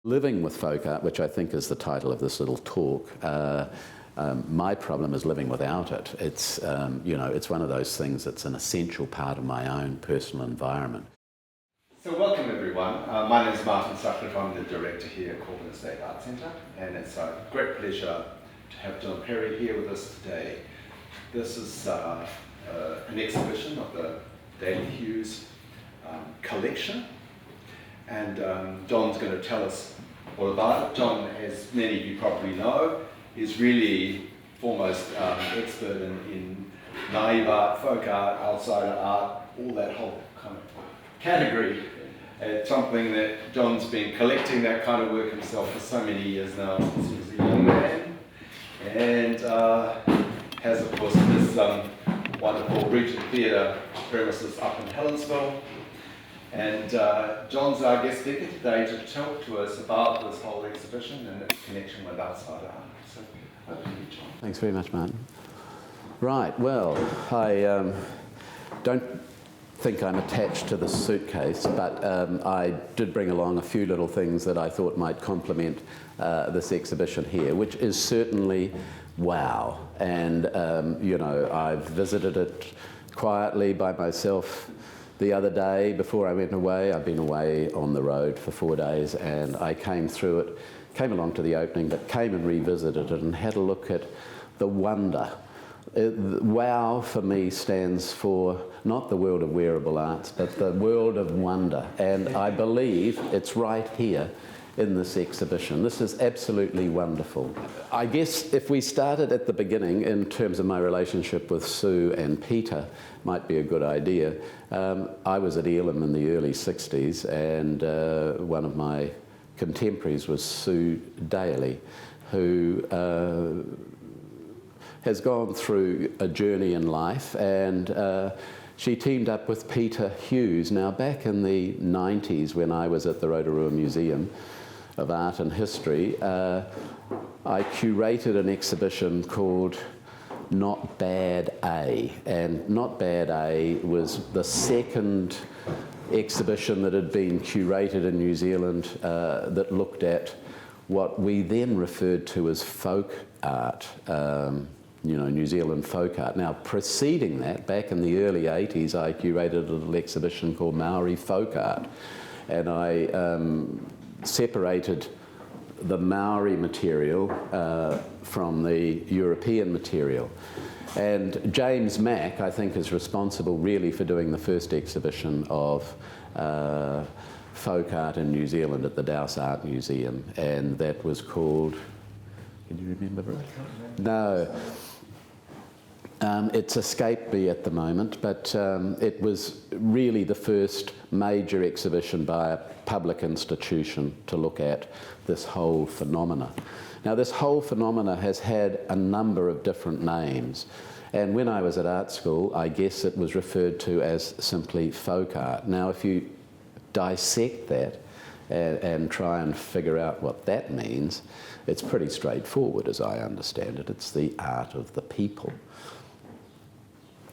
Living with folk art, which I think is the title of this little talk, my problem is living without it. It's, it's one of those things that's an essential part of my own personal environment. So welcome everyone. My name is Martin Sutcliffe. I'm the director here at Corban Estate Art Centre, and it's a great pleasure to have John Perry here with us today. This is an exhibition of the Daly Hughes collection, and John's going to tell us all about it. John, as many of you probably know, is really foremost expert in naive art, folk art, outsider art, all that whole kind of category. It's something that John's been collecting that kind of work himself for so many years now, since he was a young man, and has of course this wonderful Regent Theatre premises up in Helensville. And John's our guest speaker today to talk to us about this whole exhibition and its connection with outsider art. So over to you, John. Thanks very much, Martin. Right, well, I don't think I'm attached to the suitcase, but I did bring along a few little things that I thought might complement this exhibition here, which is certainly wow. And, I've visited it quietly by myself the other day before I went away. I've been away on the road for 4 days, and I came through it, came along to the opening, but came and revisited it and had a look at the wonder. Wow for me stands for not the world of wearable arts, but the world of wonder, and I believe it's right here in this exhibition. This is absolutely wonderful. I guess if we started at the beginning in terms of my relationship with Sue and Peter, might be a good idea. I was at Elam in the early 60s, and one of my contemporaries was Sue Daly, who has gone through a journey in life, and she teamed up with Peter Hughes. Now, back in the 90s, when I was at the Rotorua Museum of Art and History, I curated an exhibition called Not Bad A, and Not Bad A was the second exhibition that had been curated in New Zealand that looked at what we then referred to as folk art, New Zealand folk art. Now, preceding that, back in the early 80s, I curated a little exhibition called Maori Folk Art, and I separated the Maori material from the European material. And James Mack, I think, is responsible really for doing the first exhibition of folk art in New Zealand at the Dowse Art Museum, and that was called, can you remember it? No. It's escaped me at the moment, but it was really the first major exhibition by a public institution to look at this whole phenomena. Now, this whole phenomena has had a number of different names, and when I was at art school, I guess it was referred to as simply folk art. Now, if you dissect that and try and figure out what that means, it's pretty straightforward as I understand it. It's the art of the people.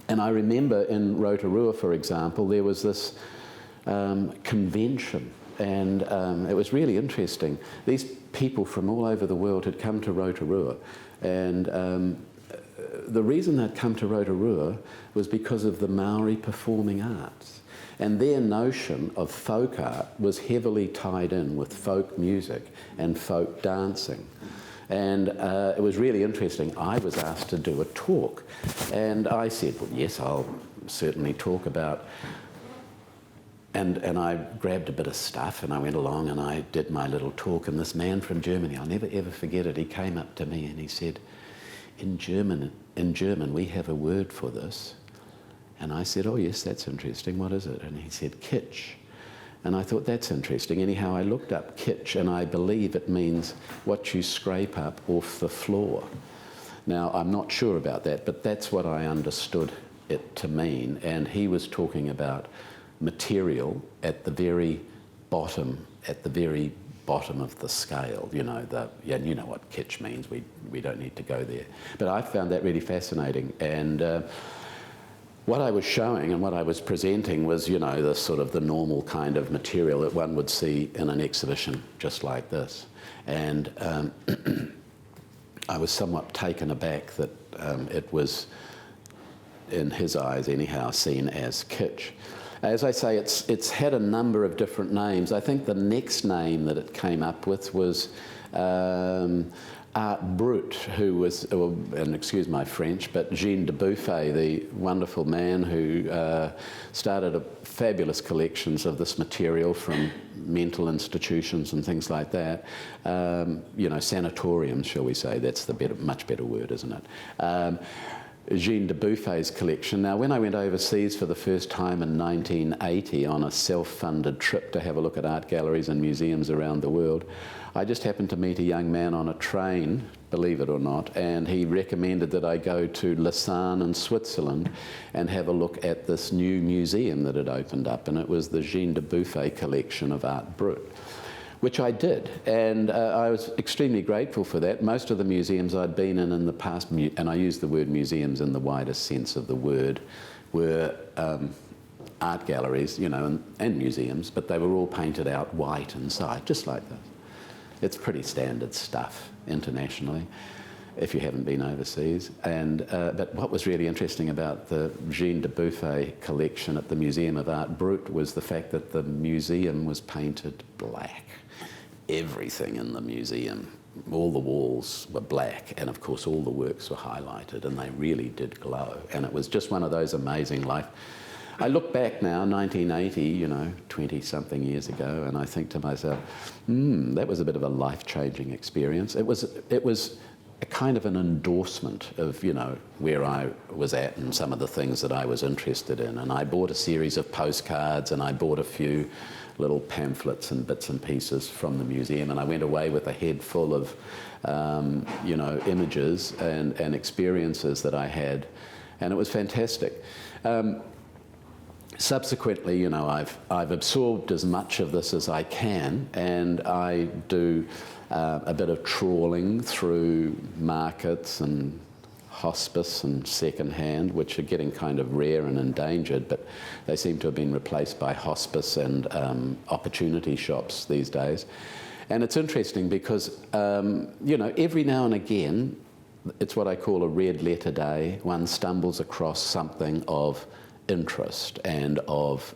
And I remember in Rotorua, for example, there was this convention, and it was really interesting. These people from all over the world had come to Rotorua, and the reason they'd come to Rotorua was because of the Maori performing arts. And their notion of folk art was heavily tied in with folk music and folk dancing. And it was really interesting. I was asked to do a talk, and I said, well, yes, I'll certainly talk about, and I grabbed a bit of stuff and I went along and I did my little talk, and this man from Germany, I'll never ever forget it, he came up to me and he said, in German we have a word for this. And I said, oh yes, that's interesting, what is it? And he said, kitsch. And I thought, that's interesting. Anyhow, I looked up kitsch, and I believe it means what you scrape up off the floor. Now, I'm not sure about that, but that's what I understood it to mean. And he was talking about material at the very bottom of the scale. You know what kitsch means. We don't need to go there. But I found that really fascinating. And what I was showing and what I was presenting was, you know, the sort of the normal kind of material that one would see in an exhibition just like this. And I was somewhat taken aback that it was, in his eyes anyhow, seen as kitsch. As I say, it's had a number of different names. I think the next name that it came up with was Art Brut, who was, and excuse my French, but Jean Dubuffet, the wonderful man who started fabulous collections of this material from mental institutions and things like that. You know, sanatoriums, shall we say. That's the much better word, isn't it? Jean Dubuffet's collection. Now, when I went overseas for the first time in 1980 on a self-funded trip to have a look at art galleries and museums around the world, I just happened to meet a young man on a train, believe it or not, and he recommended that I go to Lausanne in Switzerland and have a look at this new museum that had opened up, and it was the Jean Dubuffet collection of Art Brut, which I did, and I was extremely grateful for that. Most of the museums I'd been in the past, and I use the word museums in the widest sense of the word, were art galleries, you know, and museums, but they were all painted out white inside, just like this. It's pretty standard stuff internationally, if you haven't been overseas. And but what was really interesting about the Jean Dubuffet collection at the Museum of Art Brut was the fact that the museum was painted black. Everything in the museum, all the walls were black, and of course all the works were highlighted, and they really did glow. And it was just one of those amazing life. I look back now, 1980, you know, 20-something years ago, and I think to myself, that was a bit of a life-changing experience. It was a kind of an endorsement of, you know, where I was at and some of the things that I was interested in. And I bought a series of postcards, and I bought a few little pamphlets and bits and pieces from the museum, and I went away with a head full of, you know, images and experiences that I had, and it was fantastic. Subsequently, you know, I've absorbed as much of this as I can, and I do a bit of trawling through markets and hospice and second-hand, which are getting kind of rare and endangered, but they seem to have been replaced by hospice and opportunity shops these days. And it's interesting because, you know, every now and again, it's what I call a red letter day. One stumbles across something of interest and of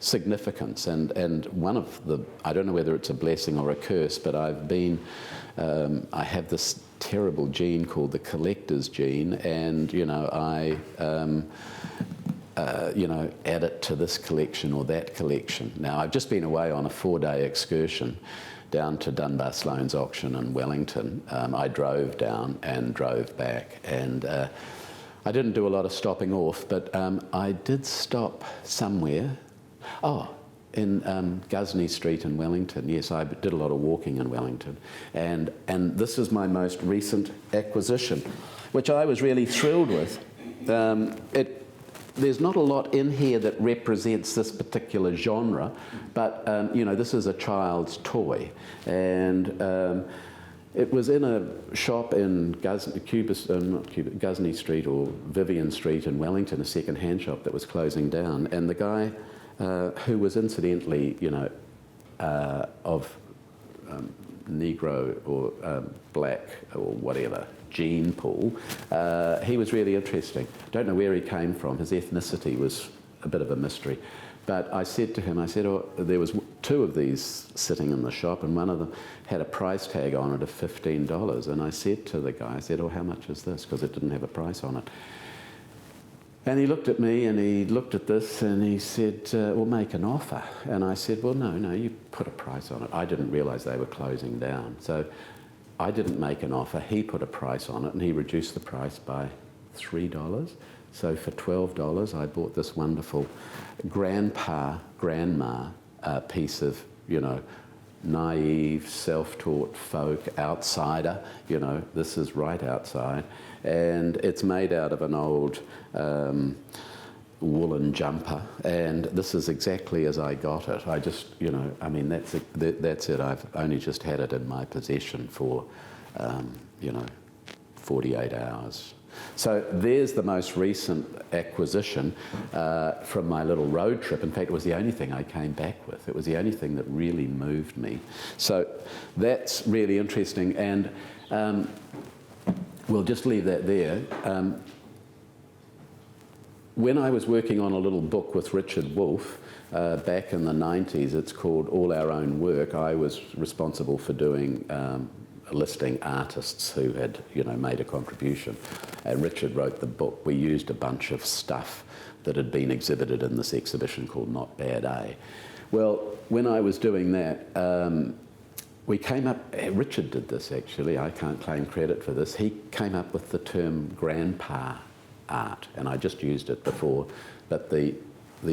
significance, and one of the, I don't know whether it's a blessing or a curse, but I've been, I have this terrible gene called the collector's gene, and you know, I you know, add it to this collection or that collection. Now, I've just been away on a 4-day excursion down to Dunbar Sloane's auction in Wellington. I drove down and drove back, and I didn't do a lot of stopping off, but I did stop somewhere. Oh, in Ghuznee Street in Wellington. Yes, I did a lot of walking in Wellington. And this is my most recent acquisition, which I was really thrilled with. There's not a lot in here that represents this particular genre, but you know, this is a child's toy. And it was in a shop in Ghuznee Street or Vivian Street in Wellington, a second-hand shop that was closing down. And the guy, who was incidentally, you know, of Negro or black or whatever gene pool, he was really interesting. Don't know where he came from. His ethnicity was a bit of a mystery. But I said to him, I said, oh, there was 2 of these sitting in the shop, and one of them had a price tag on it of $15. And I said to the guy, I said, oh, how much is this? Because it didn't have a price on it. And he looked at me, and he looked at this, and he said, well, make an offer. And I said, well, no, you put a price on it. I didn't realise they were closing down. So I didn't make an offer. He put a price on it, and he reduced the price by $3. So for $12, I bought this wonderful grandma piece of, you know, naive, self-taught folk, outsider. You know, this is right outside. And it's made out of an old woolen jumper. And this is exactly as I got it. I just, you know, I mean, that's it. I've only just had it in my possession for, you know, 48 hours. So there's the most recent acquisition from my little road trip. In fact, it was the only thing I came back with. It was the only thing that really moved me. So that's really interesting, and we'll just leave that there. When I was working on a little book with Richard Wolff back in the 90s, it's called All Our Own Work, I was responsible for doing listing artists who had, made a contribution. And Richard wrote the book. We used a bunch of stuff that had been exhibited in this exhibition called Not Bad, Eh? Well, when I was doing that, we came up, Richard did this actually, I can't claim credit for this, he came up with the term grandpa art, and I just used it before, but the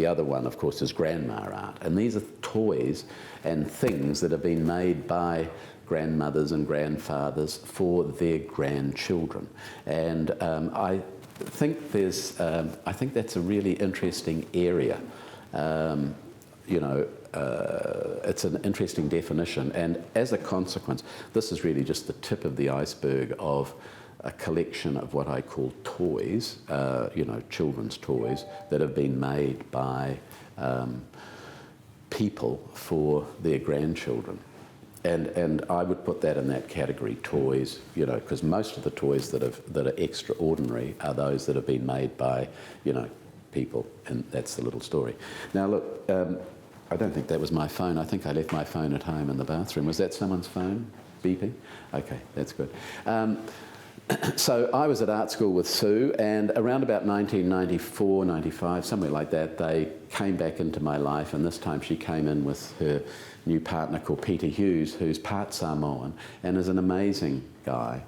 other one, of course, is grandma art. And these are toys and things that have been made by grandmothers and grandfathers for their grandchildren. And I think that's a really interesting area. It's an interesting definition, and as a consequence, this is really just the tip of the iceberg of a collection of what I call toys, children's toys that have been made by people for their grandchildren. And I would put that in that category, toys, because most of the toys that are extraordinary are those that have been made by, people, and that's the little story. Now look, I don't think that was my phone. I think I left my phone at home in the bathroom. Was that someone's phone beeping? Okay, that's good. So I was at art school with Sue, and around about 1994, 95, somewhere like that, they came back into my life, and this time she came in with her new partner called Peter Hughes, who's part Samoan and is an amazing guy.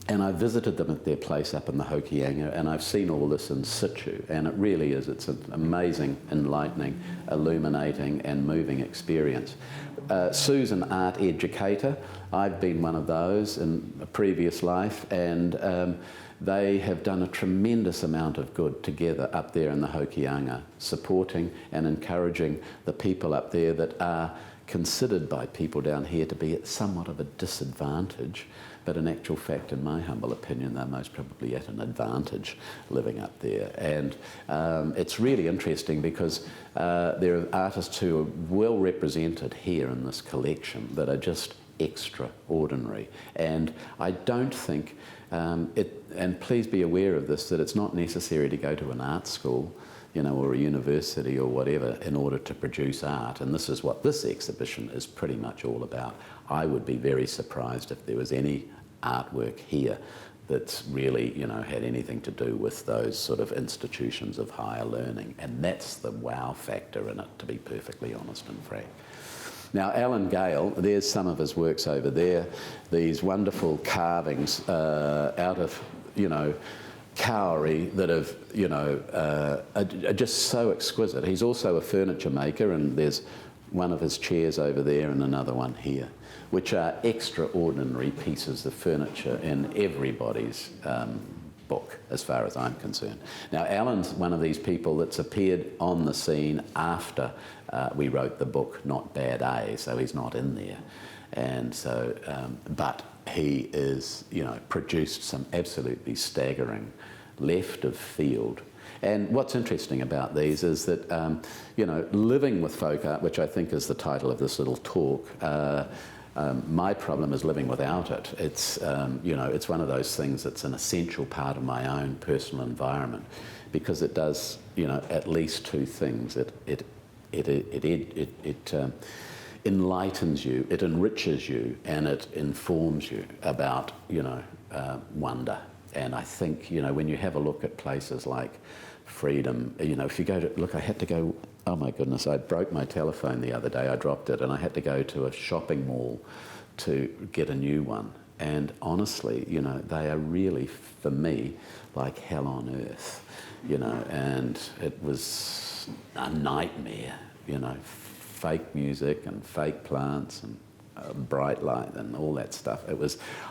And I visited them at their place up in the Hokianga, and I've seen all this in situ, and it really is, it's an amazing, enlightening, illuminating and moving experience. Sue's an art educator. I've been one of those in a previous life, and they have done a tremendous amount of good together up there in the Hokianga, supporting and encouraging the people up there that are considered by people down here to be at somewhat of a disadvantage, but in actual fact, in my humble opinion, they're most probably at an advantage living up there. And it's really interesting because there are artists who are well represented here in this collection that are just extraordinary. And I don't think, and please be aware of this, that it's not necessary to go to an art school, or a university or whatever in order to produce art. And this is what this exhibition is pretty much all about. I would be very surprised if there was any artwork here that's really, had anything to do with those sort of institutions of higher learning. And that's the wow factor in it, to be perfectly honest and frank. Now, Alan Gale, there's some of his works over there, these wonderful carvings out of, Kauri that have, are just so exquisite. He's also a furniture maker, and there's one of his chairs over there and another one here, which are extraordinary pieces of furniture in everybody's book, as far as I'm concerned. Now, Alan's one of these people that's appeared on the scene after we wrote the book, Not Bad, Eh? So he's not in there. And so, but he is, produced some absolutely staggering left of field. And what's interesting about these is that, living with folk art, which I think is the title of this little talk, my problem is living without it. It's, it's one of those things that's an essential part of my own personal environment, because it does, at least two things. It enlightens you, it enriches you, and it informs you about, wonder. And I think, when you have a look at places like Freedom, if you go to, look, I had to go, oh my goodness, I broke my telephone the other day, I dropped it, and I had to go to a shopping mall to get a new one. And honestly, they are really, for me, like hell on earth, and it was a nightmare, fake music and fake plants, and bright light and all that stuff.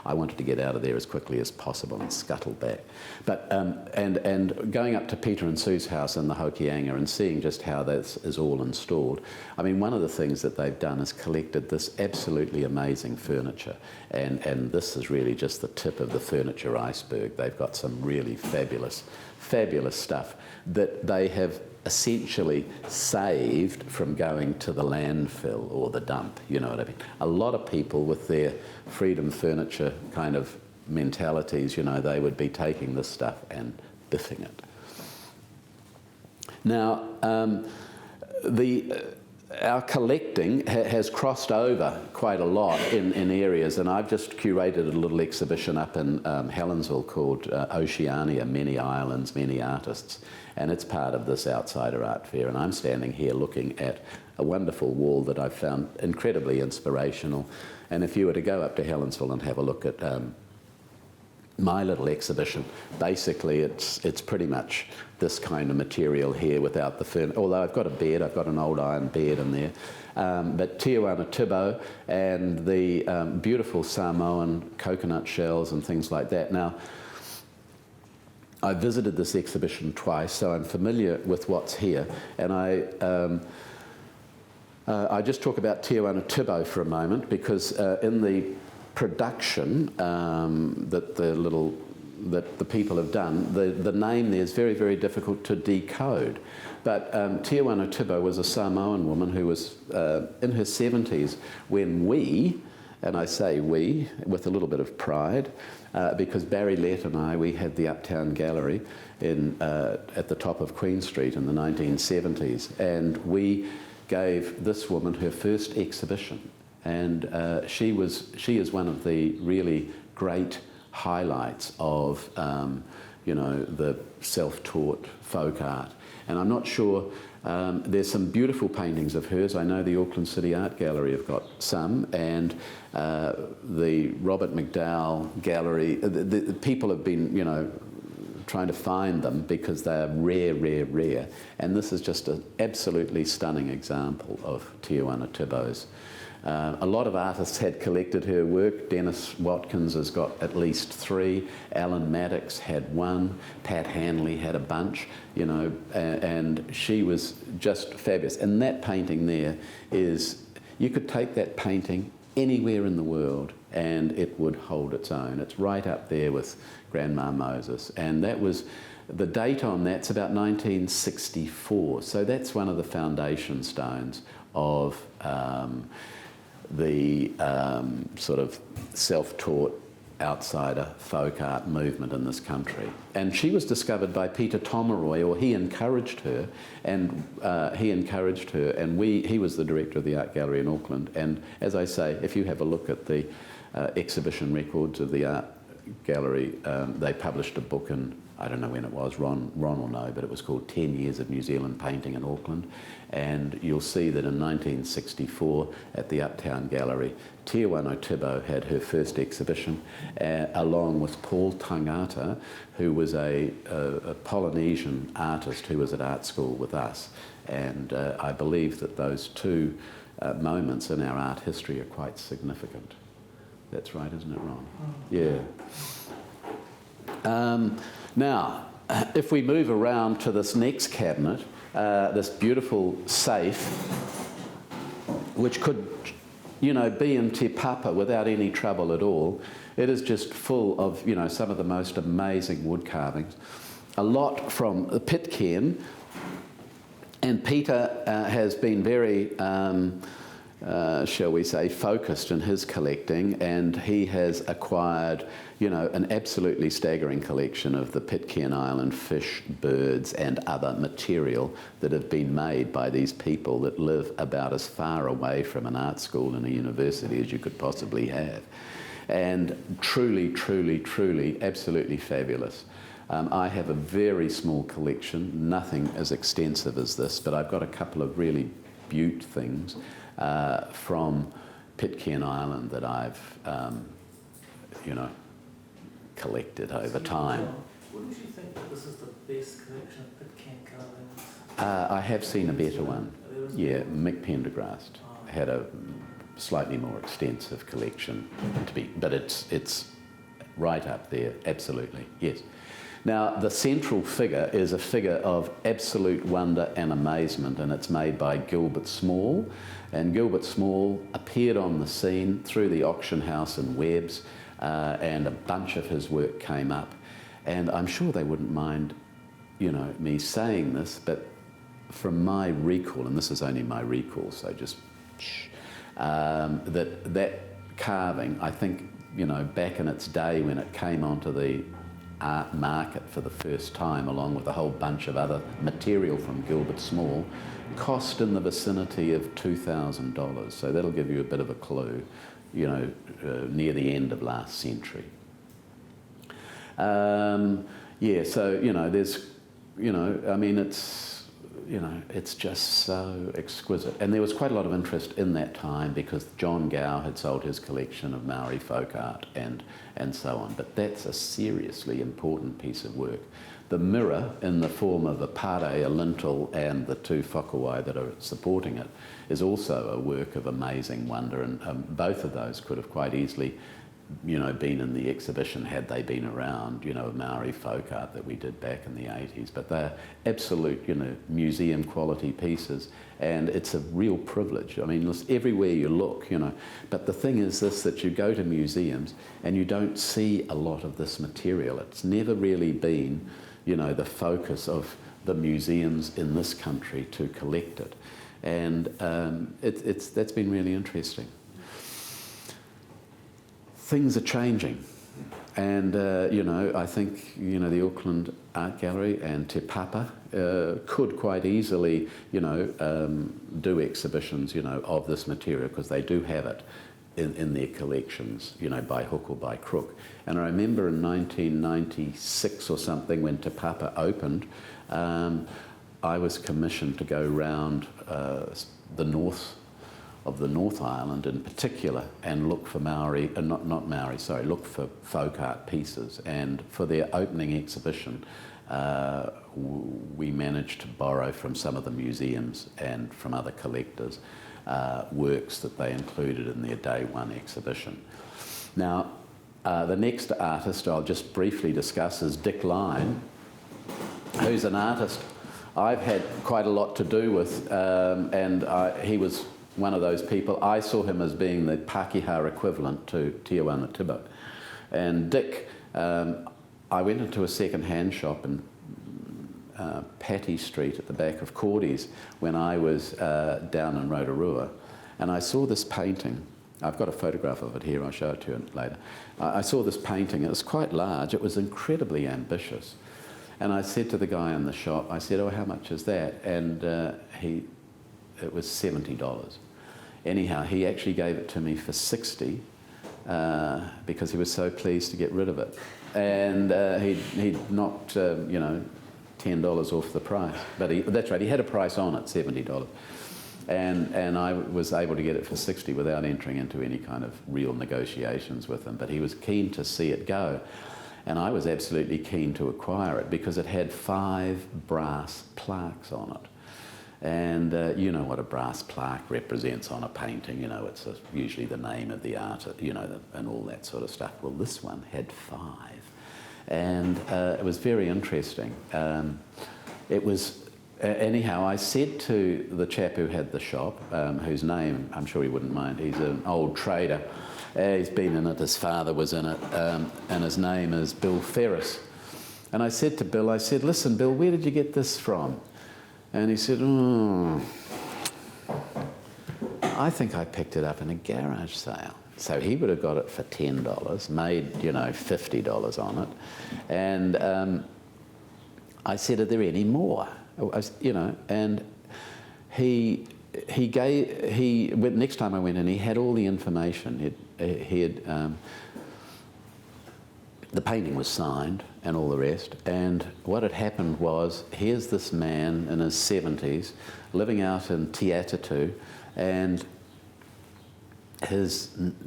I wanted to get out of there as quickly as possible and scuttle back. But and going up to Peter and Sue's house in the Hokianga and seeing just how this is all installed. I mean, one of the things that they've done is collected this absolutely amazing furniture, and this is really just the tip of the furniture iceberg. They've got some really fabulous stuff that they have essentially saved from going to the landfill or the dump, you know what I mean? A lot of people with their freedom furniture kind of mentalities, you know, they would be taking this stuff and biffing it. Now, our collecting has crossed over quite a lot in areas, and I've just curated a little exhibition up in Helensville called Oceania, Many Islands, Many Artists, and it's part of this Outsider Art Fair, and I'm standing here looking at a wonderful wall that I've found incredibly inspirational. And if you were to go up to Helensville and have a look at my little exhibition, basically it's pretty much this kind of material here without the furniture, although I've got a bed, I've got an old iron bed in there. But Tijuana-Tibo and the beautiful Samoan coconut shells and things like that. Now, I visited this exhibition twice, so I'm familiar with what's here, and I just talk about Tijuana-Tibo for a moment, because in the production that the people have done, the name there is very, very difficult to decode. But Tijuana-Tibo was a Samoan woman who was in her 70s when we, and I say we with a little bit of pride, because Barry Lett and we had the Uptown Gallery at the top of Queen Street in the 1970s, and we gave this woman her first exhibition. And she is one of the really great highlights of, you know, the self-taught folk art. And I'm not sure, there's some beautiful paintings of hers. I know the Auckland City Art Gallery have got some, and the Robert McDowell Gallery, the people have been, you know, trying to find them because they are rare, rare, rare. And this is just an absolutely stunning example of Tijuana-Tibo's. A lot of artists had collected her work. Dennis Watkins has got at least 3. Alan Maddox had 1. Pat Hanley had a bunch, you know, and she was just fabulous. And that painting there is, you could take that painting anywhere in the world and it would hold its own. It's right up there with Grandma Moses. And that was, the date on that's about 1964. So that's one of the foundation stones of the sort of self-taught outsider folk art movement in this country. And she was discovered by Peter Tomeroy, or he encouraged her, and he was the director of the Art Gallery in Auckland. And as I say, if you have a look at the exhibition records of the Art Gallery, they published a book in, I don't know when it was, Ron will know, but it was called 10 Years of New Zealand Painting in Auckland. And you'll see that in 1964 at the Uptown Gallery, Tijuana-Tibo had her first exhibition, along with Paul Tangata, who was a Polynesian artist who was at art school with us. And I believe that those two moments in our art history are quite significant. That's right, isn't it, Ron? Yeah. Now, if we move around to this next cabinet, this beautiful safe, which could, you know, be in Te Papa without any trouble at all. It is just full of, you know, some of the most amazing wood carvings. A lot from Pitcairn, and Peter has been very, shall we say, focused in his collecting, and he has acquired, you know, an absolutely staggering collection of the Pitcairn Island fish, birds and other material that have been made by these people that live about as far away from an art school and a university as you could possibly have. And truly, truly, truly, absolutely fabulous. I have a very small collection, nothing as extensive as this, but I've got a couple of really beaut things from Pitcairn Island that I've, you know, collected over time. Wouldn't you think that this is the best collection of Pitcairn carvings? I have seen a better one. Yeah, Mick Pendergrast had a slightly more extensive collection but it's right up there, absolutely, yes. Now, the central figure is a figure of absolute wonder and amazement, and it's made by Gilbert Small. And Gilbert Small appeared on the scene through the auction house in Webbs, and a bunch of his work came up. And I'm sure they wouldn't mind, you know, me saying this, but from my recall, and this is only my recall, so just shh, that carving, I think, you know, back in its day when it came onto the art market for the first time, along with a whole bunch of other material from Gilbert Small, cost in the vicinity of $2,000. So that'll give you a bit of a clue, you know, near the end of last century. Yeah, so, you know, there's, you know, I mean, it's, you know, it's just so exquisite. And there was quite a lot of interest in that time because John Gow had sold his collection of Maori folk art and so on. But that's a seriously important piece of work. The mirror in the form of a pare, a lintel, and the two whakawai that are supporting it is also a work of amazing wonder, and both of those could have quite easily, you know, been in the exhibition had they been around, you know, of Maori folk art that we did back in the 80s. But they're absolute, you know, museum quality pieces, and it's a real privilege. I mean, everywhere you look, you know. But the thing is this, that you go to museums and you don't see a lot of this material. It's never really been, you know, the focus of the museums in this country to collect it. And that's been really interesting. Things are changing, and you know, I think, you know, the Auckland Art Gallery and Te Papa could quite easily, you know, do exhibitions, you know, of this material, because they do have it in their collections, you know, by hook or by crook. And I remember in 1996 or something, when Te Papa opened, I was commissioned to go round the north of the North Island in particular and look for Maori, look for folk art pieces. And for their opening exhibition, we managed to borrow from some of the museums and from other collectors works that they included in their day one exhibition. Now, the next artist I'll just briefly discuss is Dick Lyne, who's an artist I've had quite a lot to do with, and he was one of those people. I saw him as being the Pākehā equivalent to Te Tibo. And Dick, I went into a second-hand shop in Patty Street at the back of Cordy's when I was down in Rotorua, and I saw this painting. I've got a photograph of it here, I'll show it to you later. I saw this painting, it was quite large, it was incredibly ambitious. And I said to the guy in the shop, I said, "Oh, how much is that?" And it was $70. Anyhow, he actually gave it to me for $60 because he was so pleased to get rid of it. And he'd knocked, you know, $10 off the price. But that's right, he had a price on it, $70. And I was able to get it for $60 without entering into any kind of real negotiations with him. But he was keen to see it go. And I was absolutely keen to acquire it because it had 5 brass plaques on it. And you know what a brass plaque represents on a painting, you know, it's usually the name of the artist, you know, and all that sort of stuff. Well, this one had 5. And it was very interesting. It was, anyhow, I said to the chap who had the shop, whose name, I'm sure he wouldn't mind, he's an old trader. He's been in it, his father was in it, and his name is Bill Ferris. And I said to Bill, I said, "Listen, Bill, where did you get this from?" And he said, "I think I picked it up in a garage sale." So he would have got it for $10, made, you know, $50 on it. And I said, "Are there any more?" You know, and next time I went in, he had all the information. The painting was signed and all the rest, and what had happened was, here's this man in his 70s living out in Te Atatu, and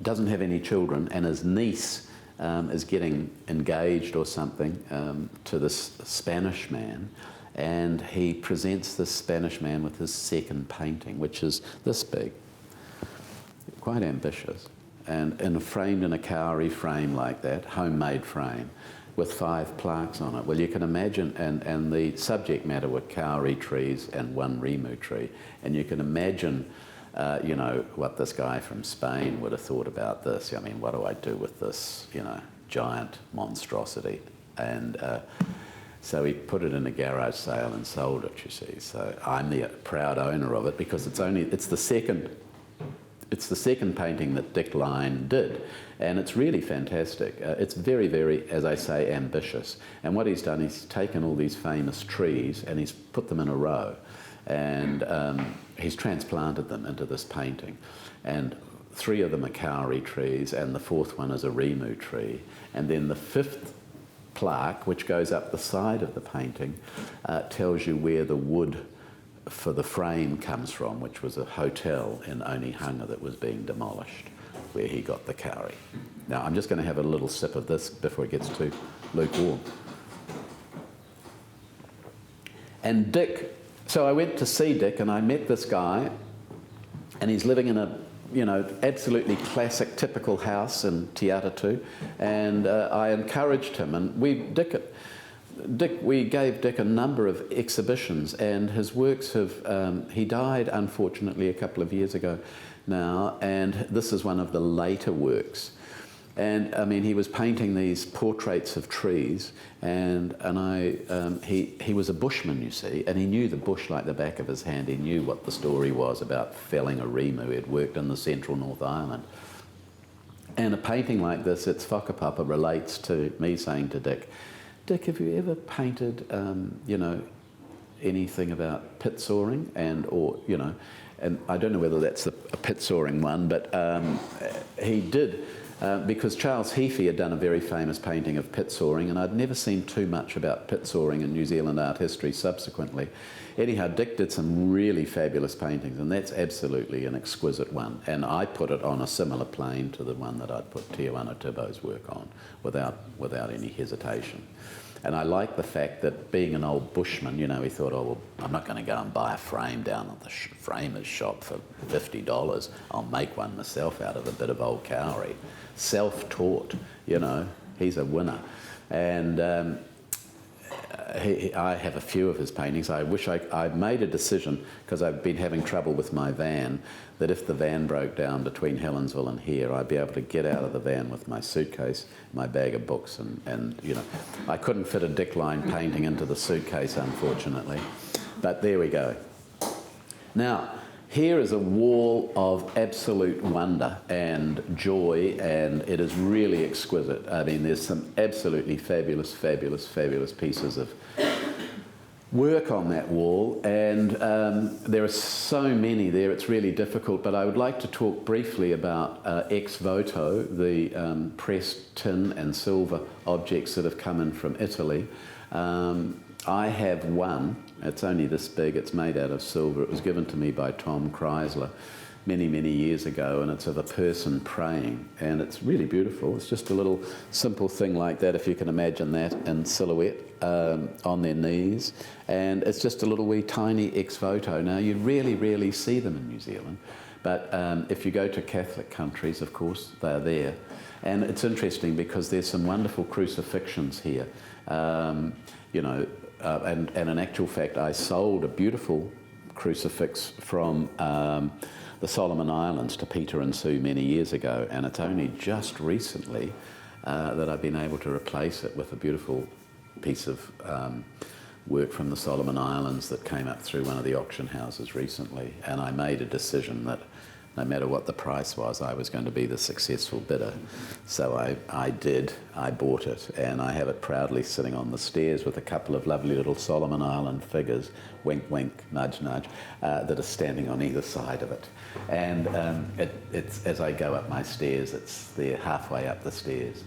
doesn't have any children, and his niece is getting engaged or something to this Spanish man, and he presents this Spanish man with his second painting, which is this big. quite ambitious, and framed in a kauri frame like that, homemade frame, with 5 plaques on it. Well, you can imagine, and the subject matter were kauri trees and 1 rimu tree, and you can imagine, you know, what this guy from Spain would have thought about this. I mean, what do I do with this, you know, giant monstrosity? And so he put it in a garage sale and sold it, you see. So I'm the proud owner of it, because it's the second painting that Dick Lyne did, and it's really fantastic. It's very, very, as I say, ambitious. And what he's done, he's taken all these famous trees and he's put them in a row, and he's transplanted them into this painting. And 3 of them are kauri trees, and the 4th one is a rimu tree. And then the 5th plaque, which goes up the side of the painting, tells you where the wood for the frame comes from, which was a hotel in Onehunga that was being demolished, where he got the kauri. Now, I'm just going to have a little sip of this before it gets too lukewarm. And Dick, so I went to see Dick, and I met this guy, and he's living in a, you know, absolutely classic, typical house in Te Atatu, and I encouraged him, and we gave Dick a number of exhibitions, and his works have, he died unfortunately a couple of years ago now, and this is one of the later works. And I mean, he was painting these portraits of trees, and he was a bushman, you see, and he knew the bush like the back of his hand. He knew what the story was about felling a rimu. He had worked in the central North Island. And a painting like this, its whakapapa, relates to me saying to Dick, Dick, have you ever painted, you know, anything about pit soaring? And I don't know whether that's a pit soaring one, but he did. Because Charles Heafy had done a very famous painting of pit soaring, and I'd never seen too much about pit soaring in New Zealand art history subsequently. Anyhow, Dick did some really fabulous paintings, and that's absolutely an exquisite one. And I put it on a similar plane to the one that I'd put Tiawana Tibo's work on, without any hesitation. And I like the fact that, being an old bushman, you know, he thought, oh, well, I'm not going to go and buy a frame down at the framer's shop for $50. I'll make one myself out of a bit of old kauri. Self-taught, you know, he's a winner. And I have a few of his paintings. I wish I made a decision, because I've been having trouble with my van, that if the van broke down between Helensville and here, I'd be able to get out of the van with my suitcase, my bag of books, and you know, I couldn't fit a Dick Lyne painting into the suitcase, unfortunately. But there we go. Now, here is a wall of absolute wonder and joy, and it is really exquisite. I mean, there's some absolutely fabulous, fabulous, fabulous pieces of work on that wall, and there are so many there, it's really difficult, but I would like to talk briefly about ex voto, the pressed tin and silver objects that have come in from Italy. I have one. It's only this big. It's made out of silver. It was given to me by Tom Chrysler many, many years ago, and it's of a person praying, and it's really beautiful. It's just a little simple thing like that, if you can imagine that in silhouette, on their knees, and it's just a little wee tiny ex voto. Now, you really, rarely see them in New Zealand, but if you go to Catholic countries, of course, they're there. And it's interesting because there's some wonderful crucifixions here. You know, and in actual fact, I sold a beautiful crucifix from the Solomon Islands to Peter and Sue many years ago, and it's only just recently that I've been able to replace it with a beautiful piece of work from the Solomon Islands that came up through one of the auction houses recently, and I made a decision that no matter what the price was, I was going to be the successful bidder. So I bought it, and I have it proudly sitting on the stairs with a couple of lovely little Solomon Island figures, wink, wink, nudge, nudge, that are standing on either side of it. And it's as I go up my stairs, it's there halfway up the stairs.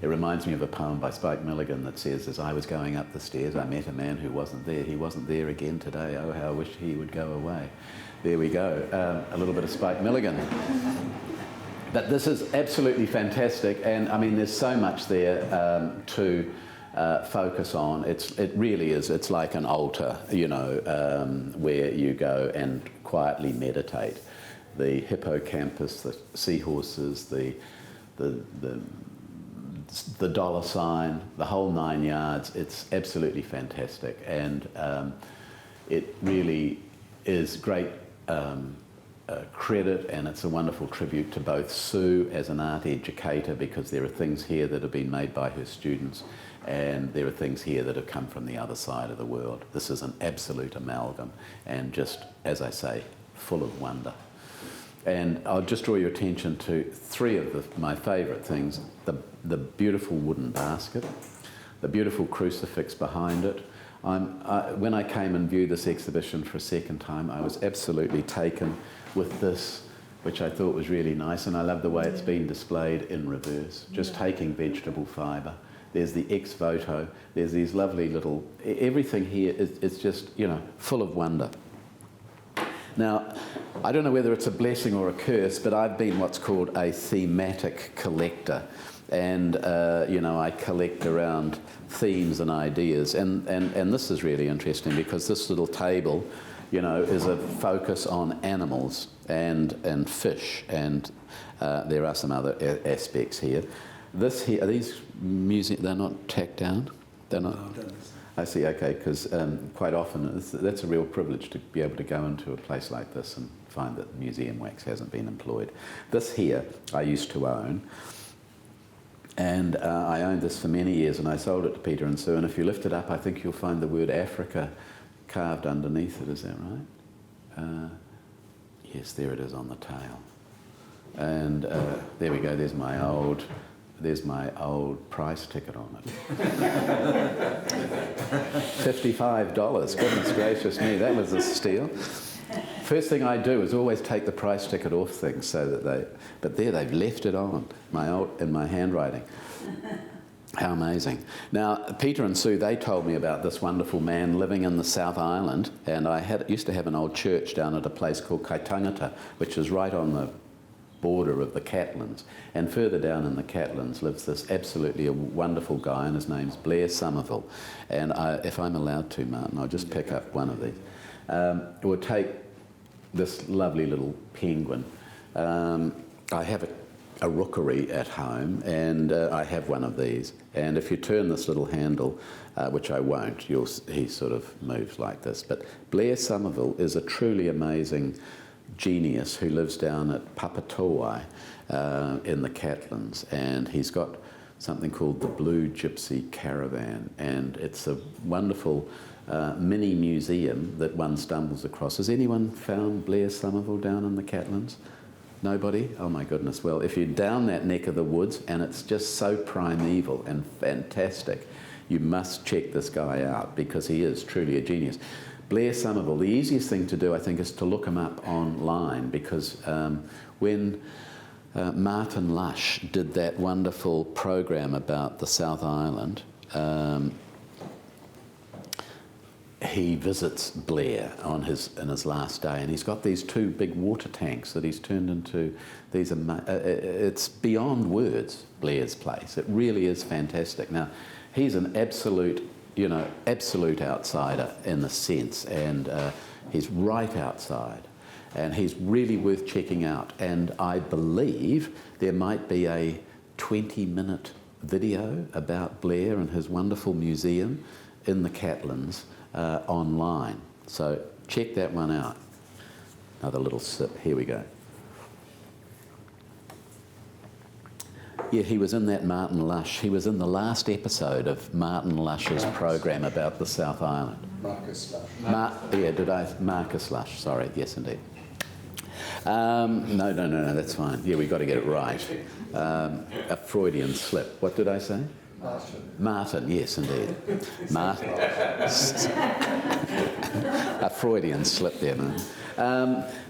It reminds me of a poem by Spike Milligan that says, as I was going up the stairs, I met a man who wasn't there. He wasn't there again today. Oh, how I wish he would go away. There we go, a little bit of Spike Milligan. But this is absolutely fantastic, and I mean, there's so much there to focus on. It really is, it's like an altar, you know, where you go and quietly meditate. the hippocampus, the seahorses, the dollar sign, the whole 9 yards. It's absolutely fantastic, and it really is great credit, and it's a wonderful tribute to both Sue as an art educator, because there are things here that have been made by her students, and there are things here that have come from the other side of the world. This is an absolute amalgam, and just, as I say, full of wonder. And I'll just draw your attention to three of my favourite things: the beautiful wooden basket, the beautiful crucifix behind it. When I came and viewed this exhibition for a second time, I was absolutely taken with this, which I thought was really nice, and I love the way it's been displayed in reverse, just taking vegetable fibre. There's the ex voto, there's these lovely little, everything here is just, you know, full of wonder. Now, I don't know whether it's a blessing or a curse, but I've been what's called a thematic collector. And, you know, I collect around themes and ideas. And this is really interesting, because this little table, you know, is a focus on animals and fish. And there are some other aspects here. This here, are these they're not tacked down? They're not? I see, okay, because quite often that's a real privilege to be able to go into a place like this and find that museum wax hasn't been employed. This here I used to own, and I owned this for many years, and I sold it to Peter and Sue, and if you lift it up, I think you'll find the word Africa carved underneath it. Is that right? Yes, there it is on the tail. And there we go, there's my old price ticket on it. $55, goodness gracious me, that was a steal. First thing I do is always take the price ticket off things so that but there they've left it on, in my handwriting. How amazing. Now, Peter and Sue, they told me about this wonderful man living in the South Island, and I used to have an old church down at a place called Kaitangata, which is right on the border of the Catlins, and further down in the Catlins lives this absolutely a wonderful guy, and his name's Blair Somerville. And if I'm allowed to, Martin, I'll just pick up one of these. We'll take this lovely little penguin. I have a rookery at home, and I have one of these, and if you turn this little handle, which I won't, he sort of moves like this. But Blair Somerville is a truly amazing genius who lives down at Papatowai in the Catlins, and he's got something called the Blue Gypsy Caravan, and it's a wonderful mini museum that one stumbles across. Has anyone found Blair Somerville down in the Catlins? Nobody? Oh my goodness. Well, if you're down that neck of the woods, and it's just so primeval and fantastic, you must check this guy out, because he is truly a genius. Blair Somerville, the easiest thing to do, I think, is to look him up online, because when Martin Lush did that wonderful program about the South Island, he visits Blair in his last day, and he's got these two big water tanks that he's turned into these. It's beyond words, Blair's place. It really is fantastic. Now, he's an absolute outsider in the sense, and he's right outside, and he's really worth checking out. And I believe there might be a 20-minute video about Blair and his wonderful museum in the Catlins online. So check that one out. Another little sip, here we go. Yeah, he was in that Martin Lush. He was in the last episode of Martin Lush's program about the South Island. Marcus Lush. Marcus Lush, sorry, yes indeed. No, that's fine. Yeah, we've got to get it right. A Freudian slip. What did I say? Martin, yes indeed. Martin. A Freudian slip there, man.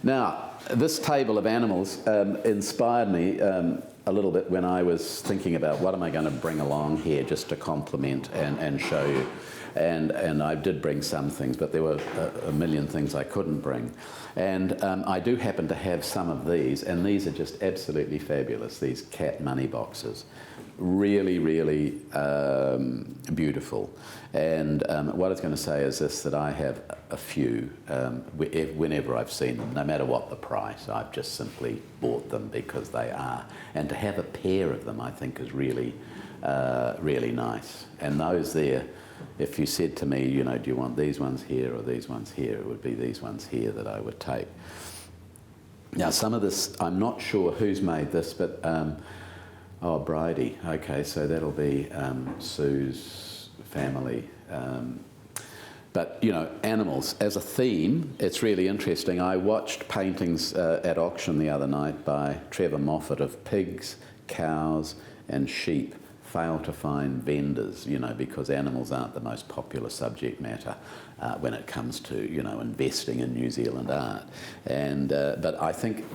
Now, this table of animals inspired me a little bit when I was thinking about what am I going to bring along here just to complement and show you. And I did bring some things, but there were a million things I couldn't bring. And I do happen to have some of these, and these are just absolutely fabulous, these cat money boxes. really, really beautiful. And what I was going to say is this, that I have a few, whenever I've seen them, no matter what the price, I've just simply bought them because they are. And to have a pair of them, I think, is really, really nice. And those there, if you said to me, you know, do you want these ones here or these ones here, it would be these ones here that I would take. Now, some of this, I'm not sure who's made this, but, oh, Bridie. Okay, so that'll be Sue's family. But, you know, animals as a theme, it's really interesting. I watched paintings at auction the other night by Trevor Moffat of pigs, cows and sheep fail to find vendors, you know, because animals aren't the most popular subject matter when it comes to, you know, investing in New Zealand art. And but I think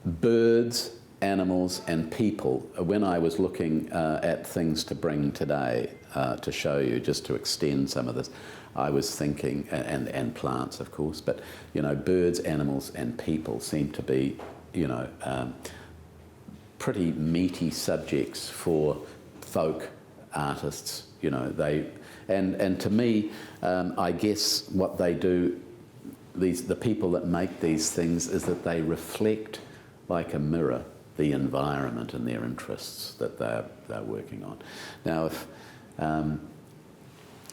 birds, animals and people, when I was looking at things to bring today to show you, just to extend some of this, I was thinking, and plants of course, but, you know, birds, animals and people seem to be, you know, pretty meaty subjects for folk artists, you know. They and to me, I guess what they do, the people that make these things, is that they reflect like a mirror the environment and their interests that they're working on. Now, if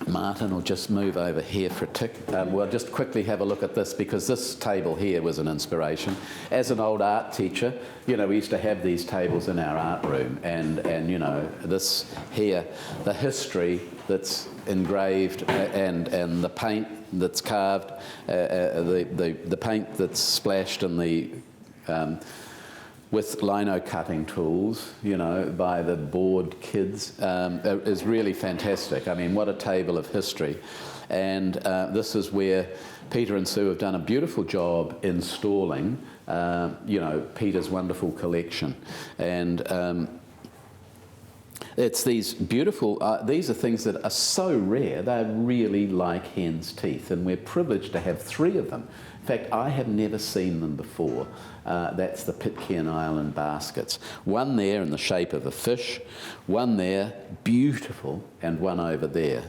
Martin will just move over here for a tick. We'll just quickly have a look at this, because this table here was an inspiration. As an old art teacher, you know, we used to have these tables in our art room, and you know, this here, the history that's engraved and the paint that's carved, the paint that's splashed in the with lino cutting tools, you know, by the bored kids, is really fantastic. I mean, what a table of history. And this is where Peter and Sue have done a beautiful job installing, you know, Peter's wonderful collection. And it's these beautiful, these are things that are so rare, they're really like hen's teeth, and we're privileged to have 3 of them. In fact, I have never seen them before. That's the Pitcairn Island baskets. One there in the shape of a fish, one there, beautiful, and one over there.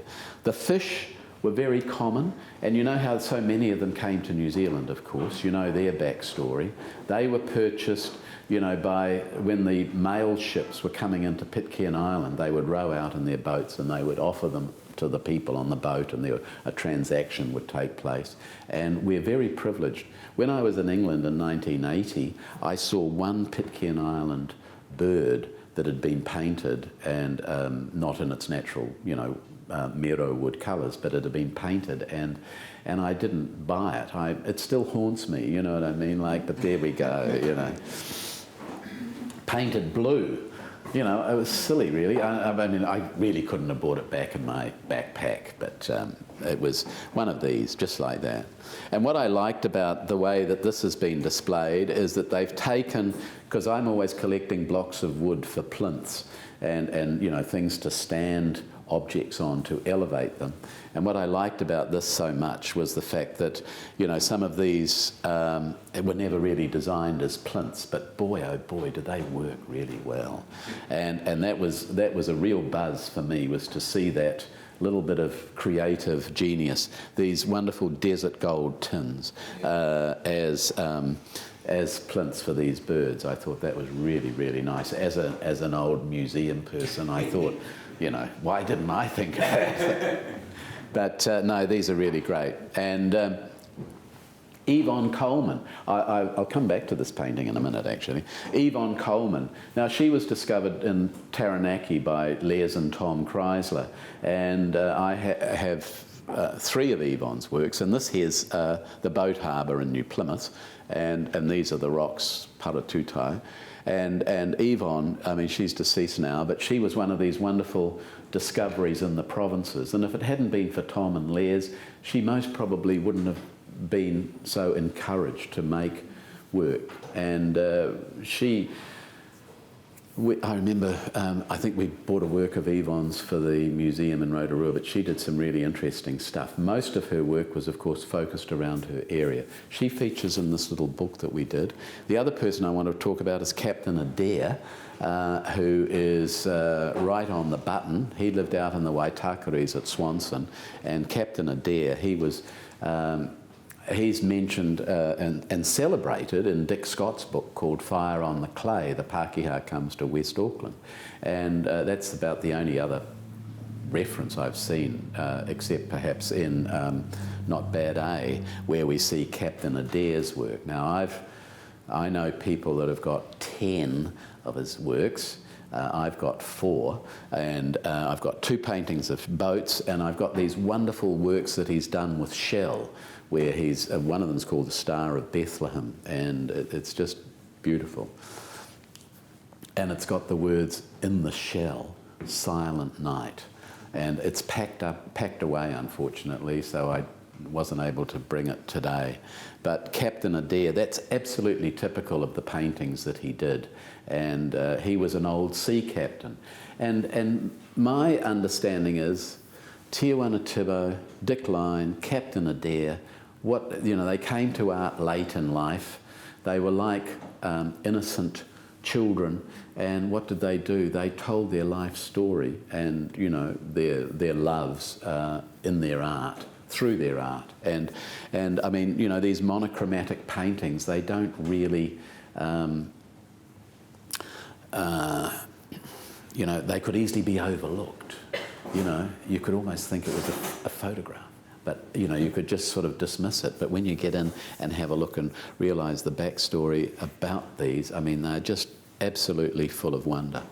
The fish were very common, and you know how so many of them came to New Zealand, of course. You know their backstory. They were purchased, you know, by when the mail ships were coming into Pitcairn Island, they would row out in their boats and they would offer them to the people on the boat, and a transaction would take place. And we're very privileged. When I was in England in 1980, I saw one Pitcairn Island bird that had been painted, and not in its natural, you know, mero wood colours, but it had been painted, and I didn't buy it. It still haunts me, you know what I mean? Like, but there we go, you know. Painted blue. You know, it was silly, really. I mean, I really couldn't have brought it back in my backpack, but it was one of these, just like that. And what I liked about the way that this has been displayed is that they've taken, because I'm always collecting blocks of wood for plinths and you know, things to stand objects on to elevate them. And what I liked about this so much was the fact that, you know, some of these were never really designed as plinths, but boy, oh boy, did they work really well. And that was a real buzz for me, was to see that little bit of creative genius, these wonderful desert gold tins as plinths for these birds. I thought that was really, really nice. As an old museum person, I thought, you know, why didn't I think of that? But no, these are really great. And Yvonne Coleman, I'll come back to this painting in a minute, actually. Yvonne Coleman. Now, she was discovered in Taranaki by Les and Tom Chrysler, and I have 3 of Yvonne's works, and this here's the boat harbour in New Plymouth, and these are the rocks, Paratutai. And Yvonne, I mean, she's deceased now, but she was one of these wonderful discoveries in the provinces. And if it hadn't been for Tom and Les, she most probably wouldn't have been so encouraged to make work. And she I remember, I think we bought a work of Yvonne's for the museum in Rotorua, but she did some really interesting stuff. Most of her work was, of course, focused around her area. She features in this little book that we did. The other person I want to talk about is Captain Adair, who is right on the button. He lived out in the Waitakaris at Swanson, and Captain Adair, he was... he's mentioned and celebrated in Dick Scott's book called Fire on the Clay, The Pākehā Comes to West Auckland. And that's about the only other reference I've seen, except perhaps in Not Bad A, where we see Captain Adair's work. Now, I know people that have got 10 of his works. I've got 4, and I've got 2 paintings of boats, and I've got these wonderful works that he's done with shell, where he's one of them's called the Star of Bethlehem, and it's just beautiful. And it's got the words "in the shell, silent night," and it's packed away, unfortunately, so I wasn't able to bring it today. But Captain Adair, that's absolutely typical of the paintings that he did, and he was an old sea captain. And my understanding is Tiawana Tibbo, Dick Lyne, Captain Adair, they came to art late in life. They were like innocent children, and what did they do? They told their life story and, their loves in their art, through their art. And I mean, these monochromatic paintings, they don't really, they could easily be overlooked. You could almost think it was a photograph. But, you could just sort of dismiss it. But when you get in and have a look and realise the backstory about these, I mean, they're just absolutely full of wonder.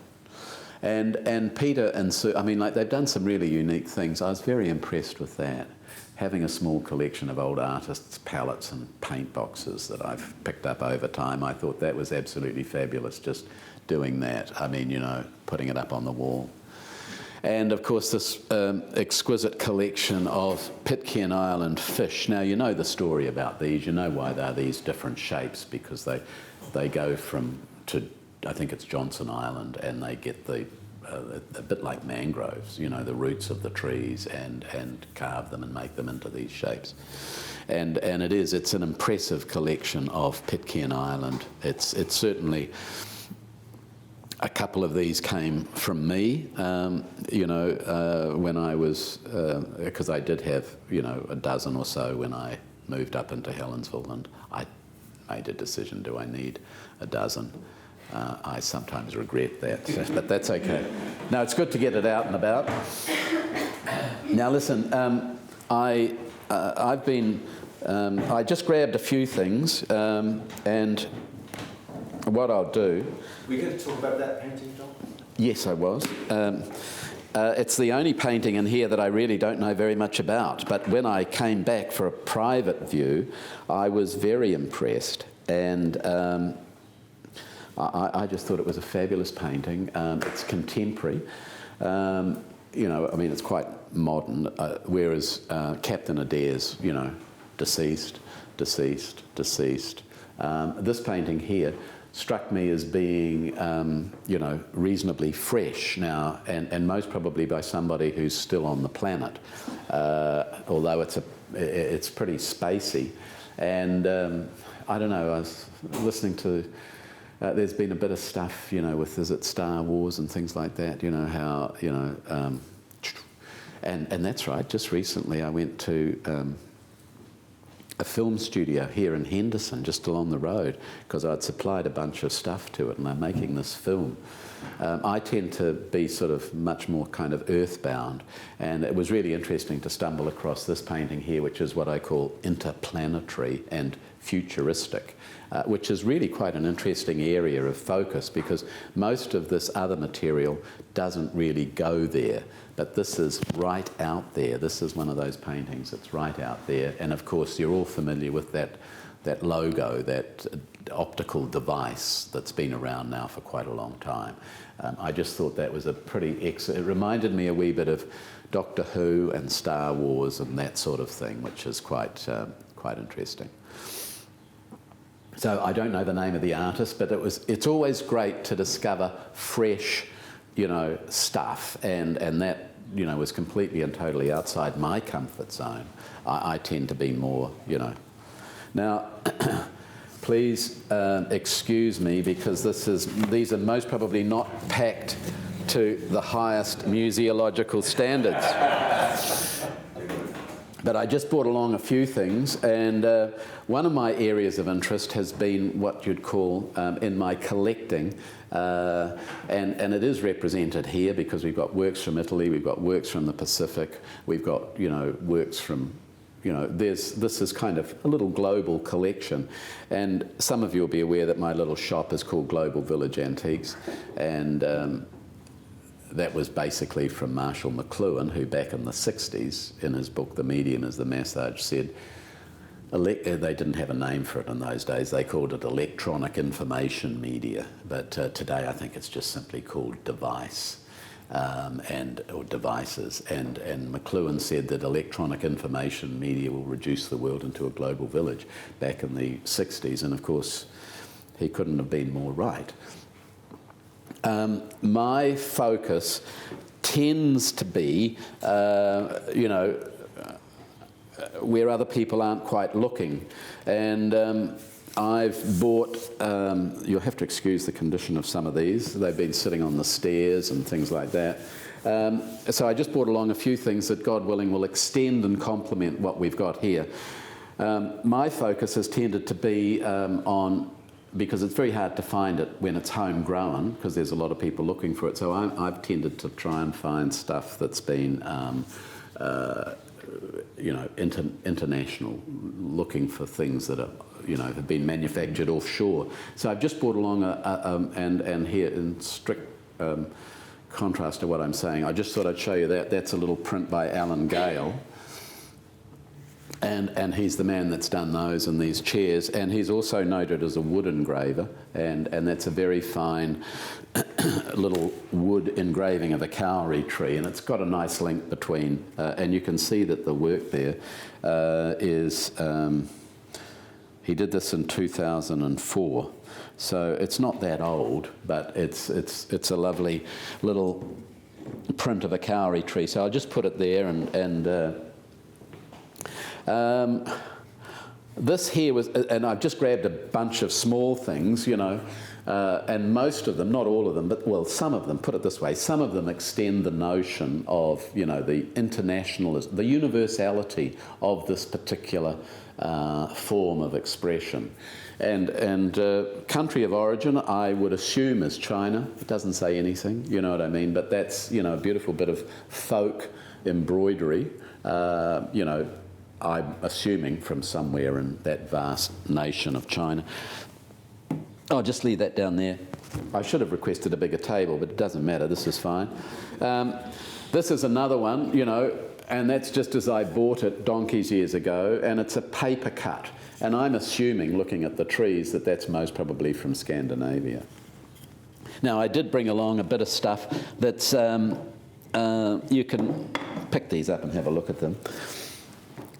And Peter and Sue, I mean, they've done some really unique things. I was very impressed with that. Having a small collection of old artists' palettes and paint boxes that I've picked up over time, I thought that was absolutely fabulous, just doing that. I mean, putting it up on the wall. And of course this exquisite collection of Pitcairn Island fish. Now you know the story about these, you know why they're these different shapes, because they go to I think it's Johnson Island, and they get a bit like mangroves, the roots of the trees, and carve them and make them into these shapes. And it's an impressive collection of Pitcairn Island. It's certainly... A couple of these came from me, when I was, because I did have, a dozen or so when I moved up into Helensville, and I made a decision, do I need a dozen? I sometimes regret that, but that's okay. No, it's good to get it out and about. Now listen, I just grabbed a few things, and what I'll do... We're going to talk about that painting, John? Yes, I was. It's the only painting in here that I really don't know very much about, but when I came back for a private view, I was very impressed, and I just thought it was a fabulous painting. It's contemporary. I mean, it's quite modern, whereas Captain Adair's, deceased. This painting here struck me as being, reasonably fresh now, and most probably by somebody who's still on the planet, although it's pretty spacey. And I don't know, I was listening to, there's been a bit of stuff, with, is it Star Wars and things like that, how, and that's right, just recently I went to a film studio here in Henderson, just along the road, because I'd supplied a bunch of stuff to it, and they're making this film. I tend to be sort of much more kind of earthbound, and it was really interesting to stumble across this painting here, which is what I call interplanetary and futuristic, which is really quite an interesting area of focus, because most of this other material doesn't really go there. But this is right out there. This is one of those paintings that's right out there. And of course, you're all familiar with that logo, that optical device that's been around now for quite a long time. I just thought that was a pretty it reminded me a wee bit of Doctor Who and Star Wars and that sort of thing, which is quite interesting. So I don't know the name of the artist, but it's always great to discover fresh, stuff, and that, was completely and totally outside my comfort zone. I tend to be more, Now, please excuse me, because these are most probably not packed to the highest museological standards. But I just brought along a few things, and one of my areas of interest has been what you'd call, in my collecting, and it is represented here because we've got works from Italy, we've got works from the Pacific, we've got, works from, this is kind of a little global collection. And some of you will be aware that my little shop is called Global Village Antiques, and that was basically from Marshall McLuhan, who back in the 60s, in his book The Medium is the Massage, said, they didn't have a name for it in those days, they called it electronic information media, but today I think it's just simply called device, or devices, and McLuhan said that electronic information media will reduce the world into a global village back in the 60s, and of course he couldn't have been more right. My focus tends to be, where other people aren't quite looking. And I've bought, you'll have to excuse the condition of some of these. They've been sitting on the stairs and things like that. So I just brought along a few things that, God willing, will extend and complement what we've got here. My focus has tended to be on, because it's very hard to find it when it's homegrown, because there's a lot of people looking for it. So I've tended to try and find stuff that's been, international, looking for things that are, have been manufactured offshore. So I've just brought along and here in strict contrast to what I'm saying, I just thought I'd show you that. That's a little print by Alan Gale. And he's the man that's done those and these chairs, and he's also noted as a wood engraver, and that's a very fine little wood engraving of a kauri tree, and it's got a nice link between, and you can see that the work there is, he did this in 2004, so it's not that old, but it's a lovely little print of a kauri tree. So I'll just put it there, and this here was, and I've just grabbed a bunch of small things, and most of them, not all of them, but, well, some of them, put it this way, some of them extend the notion of, the internationalism, the universality of this particular form of expression. And country of origin, I would assume, is China. It doesn't say anything, you know what I mean? But that's, a beautiful bit of folk embroidery, I'm assuming from somewhere in that vast nation of China. I'll just leave that down there. I should have requested a bigger table, but it doesn't matter, this is fine. This is another one, and that's just as I bought it donkeys years ago, and it's a paper cut. And I'm assuming, looking at the trees, that that's most probably from Scandinavia. Now, I did bring along a bit of stuff that's, you can pick these up and have a look at them.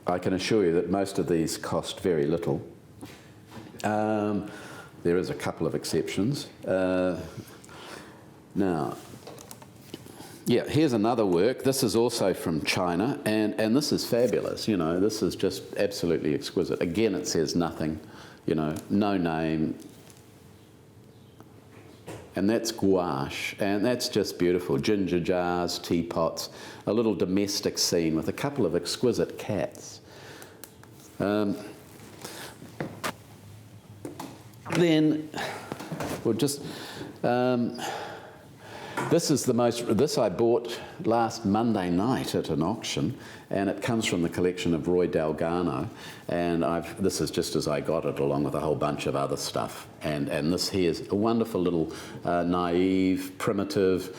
I can assure you that most of these cost very little. There is a couple of exceptions. Now, yeah, here's another work. This is also from China, and this is fabulous. This is just absolutely exquisite. Again, it says nothing, no name. And that's gouache, and that's just beautiful. Ginger jars, teapots, a little domestic scene with a couple of exquisite cats. Then, we'll just, this I bought last Monday night at an auction, and it comes from the collection of Roy Dalgarno, and this is just as I got it, along with a whole bunch of other stuff. And this here is a wonderful little naive, primitive,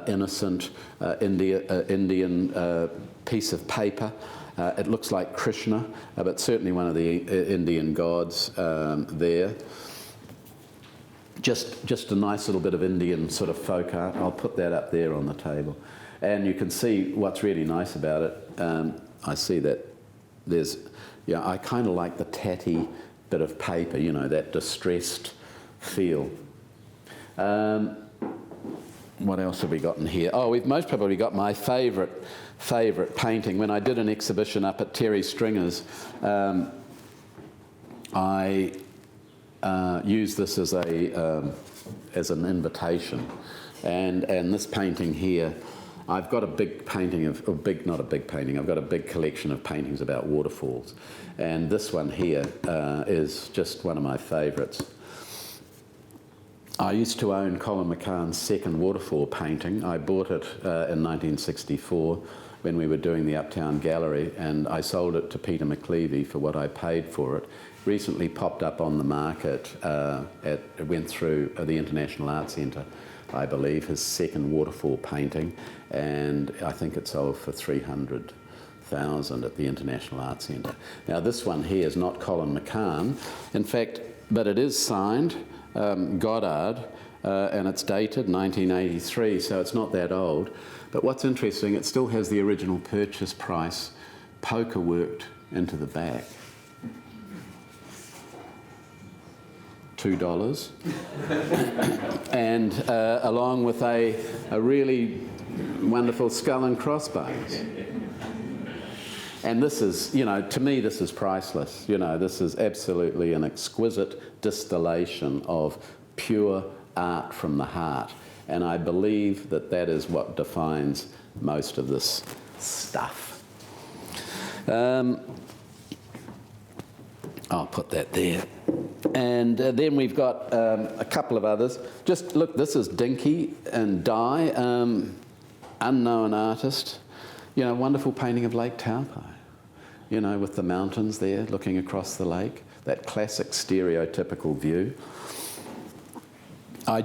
innocent Indian piece of paper. It looks like Krishna, but certainly one of the Indian gods there. Just a nice little bit of Indian sort of folk art. I'll put that up there on the table. And you can see what's really nice about it. I see that there's, I kind of like the tatty bit of paper, you know, that distressed feel. What else have we got in here? Oh, we've most probably got my favourite painting. When I did an exhibition up at Terry Stringer's, I used this as an invitation, and this painting here, I've got a big painting I've got a big collection of paintings about waterfalls, and this one here is just one of my favourites. I used to own Colin McCann's second waterfall painting. I bought it in 1964 when we were doing the Uptown Gallery, and I sold it to Peter McLeavy for what I paid for it. Recently popped up on the market, it went through the International Art Centre, I believe, his second waterfall painting, and I think it sold for $300,000 at the International Art Centre. Now this one here is not Colin McCann, in fact, but it is signed Goddard, and it's dated 1983, so it's not that old. But what's interesting, it still has the original purchase price poker worked into the back. $2. And along with a really wonderful skull and crossbones. And this is, you know, to me this is priceless. You know, this is absolutely an exquisite distillation of pure art from the heart. And I believe that that is what defines most of this stuff. I'll put that there. And then we've got a couple of others. Just look, this is Dinky and Dye, unknown artist. You know, wonderful painting of Lake Taupo. You know, with the mountains there looking across the lake, that classic stereotypical view. I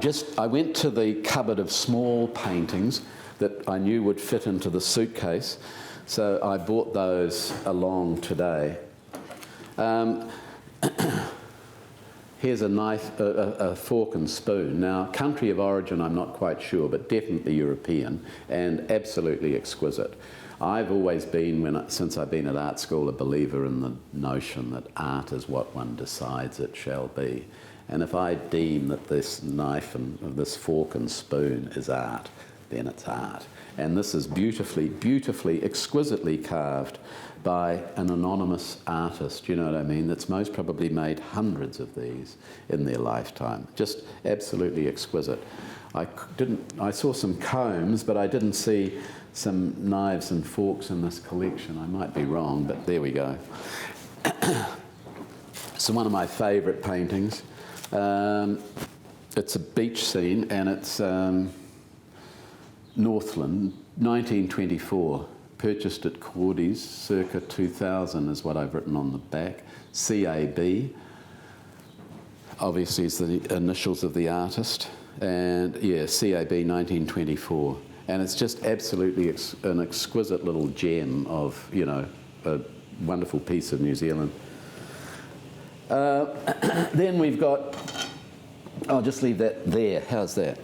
went to the cupboard of small paintings that I knew would fit into the suitcase, so I brought those along today. Here's a knife, a fork and spoon. Now, country of origin, I'm not quite sure, but definitely European and absolutely exquisite. I've always been, since I've been at art school, a believer in the notion that art is what one decides it shall be. And if I deem that this knife and this fork and spoon is art, then it's art. And this is beautifully, beautifully, exquisitely carved by an anonymous artist, you know what I mean, that's most probably made hundreds of these in their lifetime. Just absolutely exquisite. I saw some combs, but I didn't see some knives and forks in this collection. I might be wrong, but there we go. So one of my favourite paintings. It's a beach scene, and it's Northland, 1924. Purchased at Cordy's, circa 2000 is what I've written on the back. CAB, obviously is the initials of the artist. And yeah, CAB 1924. And it's just absolutely an exquisite little gem of, you know, a wonderful piece of New Zealand. Then we've got, I'll just leave that there, how's that?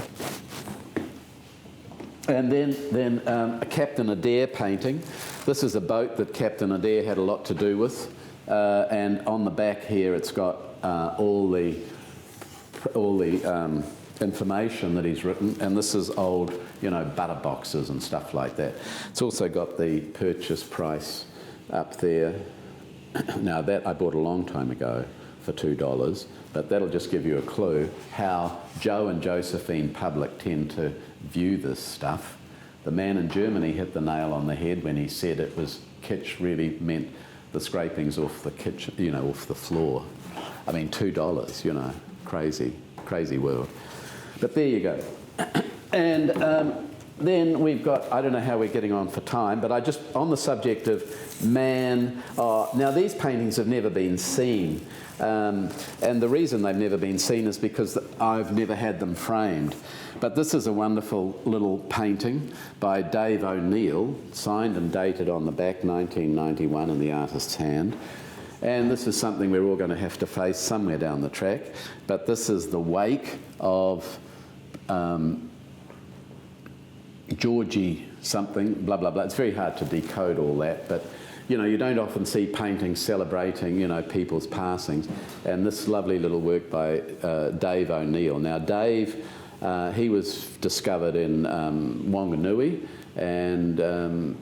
And then a Captain Adair painting. This is a boat that Captain Adair had a lot to do with. And on the back here it's got all the information that he's written, and this is old, you know, butter boxes and stuff like that. It's also got the purchase price up there. Now that I bought a long time ago for $2, but that'll just give you a clue how Joe and Josephine Public tend to view this stuff. The man in Germany hit the nail on the head when he said it was kitsch really meant the scrapings off the kitchen, you know, off the floor. I mean, $2, you know, crazy, crazy world. But there you go. And then we've got, I don't know how we're getting on for time, but I just, on the subject of man, now these paintings have never been seen. And the reason they've never been seen is because I've never had them framed. But this is a wonderful little painting by Dave O'Neill, signed and dated on the back, 1991, in the artist's hand. And this is something we're all going to have to face somewhere down the track. But this is the wake of Georgie something, blah, blah, blah. It's very hard to decode all that, but you know, you don't often see paintings celebrating, you know, people's passings. And this lovely little work by Dave O'Neill. Now, Dave, he was discovered in Wanganui, and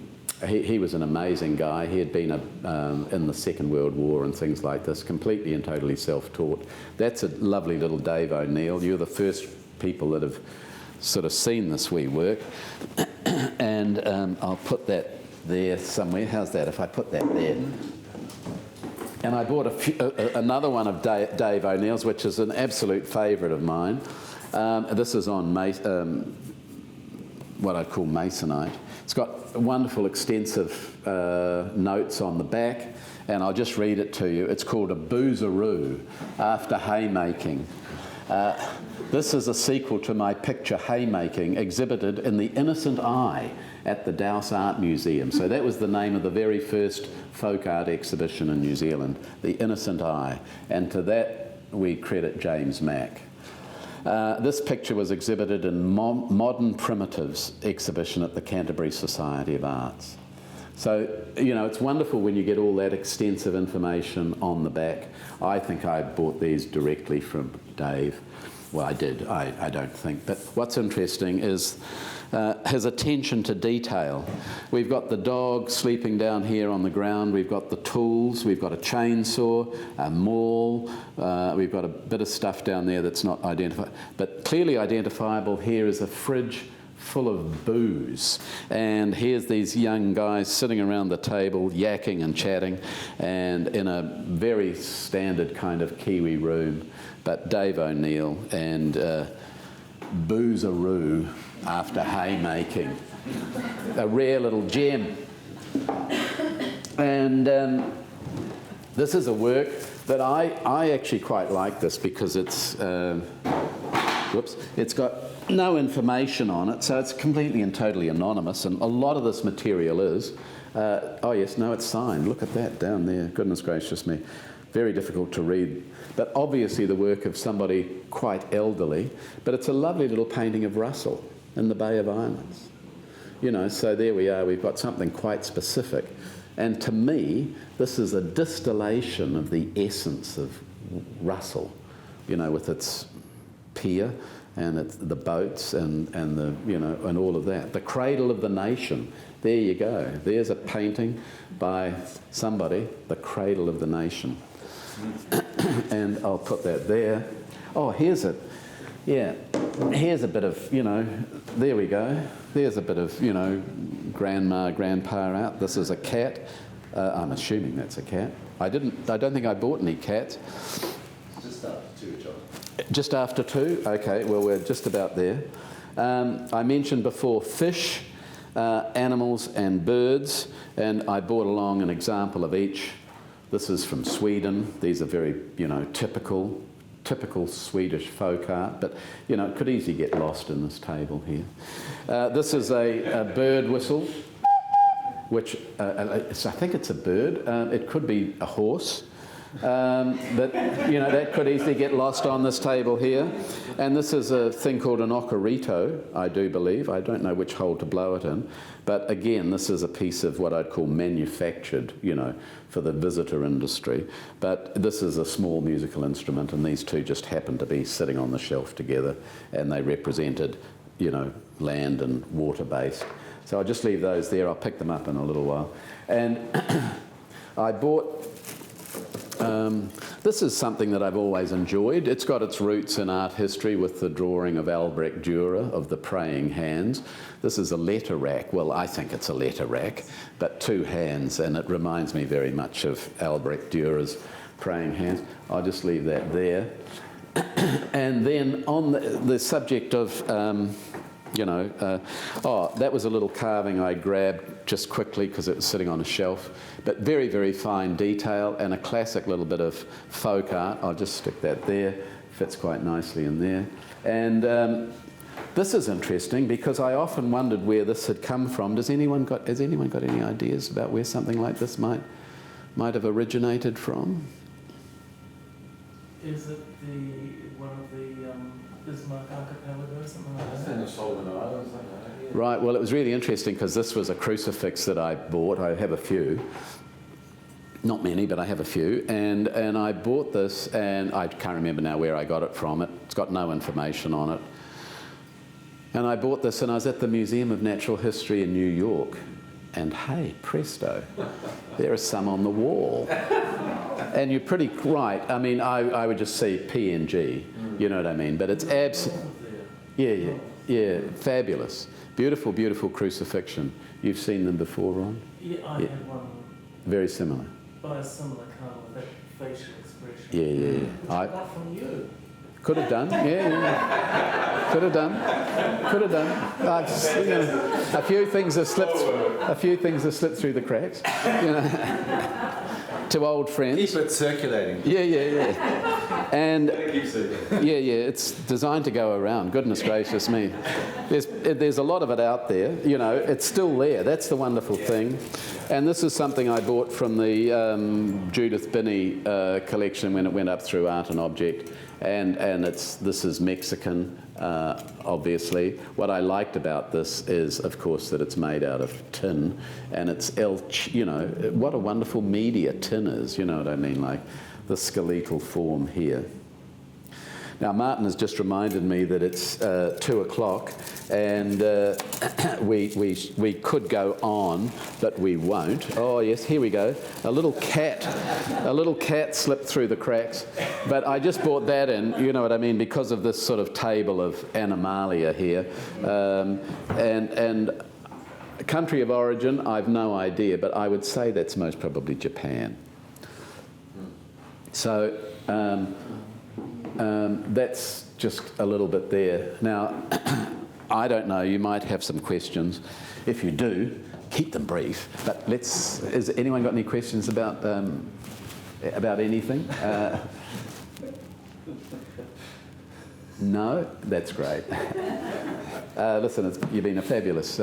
he was an amazing guy. He had been in the Second World War and things like this, completely and totally self-taught. That's a lovely little Dave O'Neill. You're the first people that have sort of seen this wee work. And I'll put that there somewhere. How's that if I put that there? And I bought another one of Dave O'Neill's, which is an absolute favourite of mine. This is on what I'd call masonite. It's got wonderful extensive notes on the back, and I'll just read it to you. It's called a boozeroo, after haymaking. This is a sequel to my picture Haymaking, exhibited in the Innocent Eye at the Dowse Art Museum. So that was the name of the very first folk art exhibition in New Zealand, the Innocent Eye. And to that we credit James Mack. This picture was exhibited in Modern Primitives exhibition at the Canterbury Society of Arts. So, you know, it's wonderful when you get all that extensive information on the back. I think I bought these directly from Dave. Well, I did, I don't think. But what's interesting is his attention to detail. We've got the dog sleeping down here on the ground. We've got the tools. We've got a chainsaw, a maul. We've got a bit of stuff down there that's not identified. But clearly identifiable here is a fridge full of booze. And here's these young guys sitting around the table, yakking and chatting, and in a very standard kind of Kiwi room. But Dave O'Neill and boozeroo after haymaking. A rare little gem. And this is a work that I actually quite like this because it's, it's got no information on it, so it's completely and totally anonymous, and a lot of this material is. Oh yes, no, it's signed. Look at that down there. Goodness gracious me. Very difficult to read, but obviously the work of somebody quite elderly, but it's a lovely little painting of Russell in the Bay of Islands. You know, so there we are, we've got something quite specific. And to me, this is a distillation of the essence of Russell, you know, with its pier and the boats and the, you know, and all of that. The cradle of the nation. There you go. There's a painting by somebody, the cradle of the nation. And I'll put that there. Oh, here's it. Yeah, here's a bit of, you know, there we go. There's a bit of, you know, grandma, grandpa out. This is a cat. I'm assuming that's a cat. I don't think I bought any cats. Just after 2, John. Just after 2? Okay, well, we're just about there. I mentioned before fish, animals and birds, and I brought along an example of each. This is from Sweden. These are very, you know, typical Swedish folk art, but, you know, it could easily get lost in this table here. This is a bird whistle, which I think it's a bird. It could be a horse. But, you know, that could easily get lost on this table here. And this is a thing called an ocarito, I do believe. I don't know which hole to blow it in. But again, this is a piece of what I'd call manufactured, you know, for the visitor industry. But this is a small musical instrument, and these two just happened to be sitting on the shelf together, and they represented, you know, land and water-based. So I'll just leave those there. I'll pick them up in a little while. And I bought... this is something that I've always enjoyed. It's got its roots in art history with the drawing of Albrecht Dürer of the praying hands. This is a letter rack. Well, I think it's a letter rack, but 2 hands, and it reminds me very much of Albrecht Dürer's praying hands. I'll just leave that there. And then on the subject of, you know, that was a little carving I grabbed just quickly because it was sitting on a shelf, but very, very fine detail and a classic little bit of folk art. I'll just stick that there, fits quite nicely in there. And this is interesting because I often wondered where this had come from. Has anyone got any ideas about where something like this might have originated from? Is it one of the Bismarck archipelago or something like that? In the Solomon Islands, Right, well, it was really interesting because this was a crucifix that I bought. I have a few. Not many, but I have a few. And I bought this, and I can't remember now where I got it from. It's got no information on it. And I bought this, and I was at the Museum of Natural History in New York. And hey, presto, there are some on the wall. And you're pretty right. I mean, I would just say PNG, you know what I mean? But it's yeah, fabulous. Beautiful, beautiful crucifixion. You've seen them before, Ron? Yeah, I had one Very similar. by a similar kind of that facial expression. Yeah. I Not from you. could have done, yeah. Could have done. A few things have slipped. A few things have slipped through the cracks. You know. To old friends. Keep it circulating. Yeah. And it's designed to go around. Goodness gracious me. There's a lot of it out there. You know, it's still there. That's the wonderful thing. And this is something I bought from the Judith Binney collection when it went up through Art and Object. And this is Mexican, obviously. What I liked about this is, of course, that it's made out of tin, and it's you know, what a wonderful media tin is, you know what I mean, like the skeletal form here. Now, Martin has just reminded me that it's 2 o'clock, and we could go on, but we won't. Oh yes, here we go. A little cat slipped through the cracks, but I just brought that in, you know what I mean, because of this sort of table of animalia here, and country of origin, I've no idea, but I would say that's most probably Japan. So. That's just a little bit there. Now, I don't know, you might have some questions. If you do, keep them brief. But has anyone got any questions about anything? No? That's great. Listen, you've been a fabulous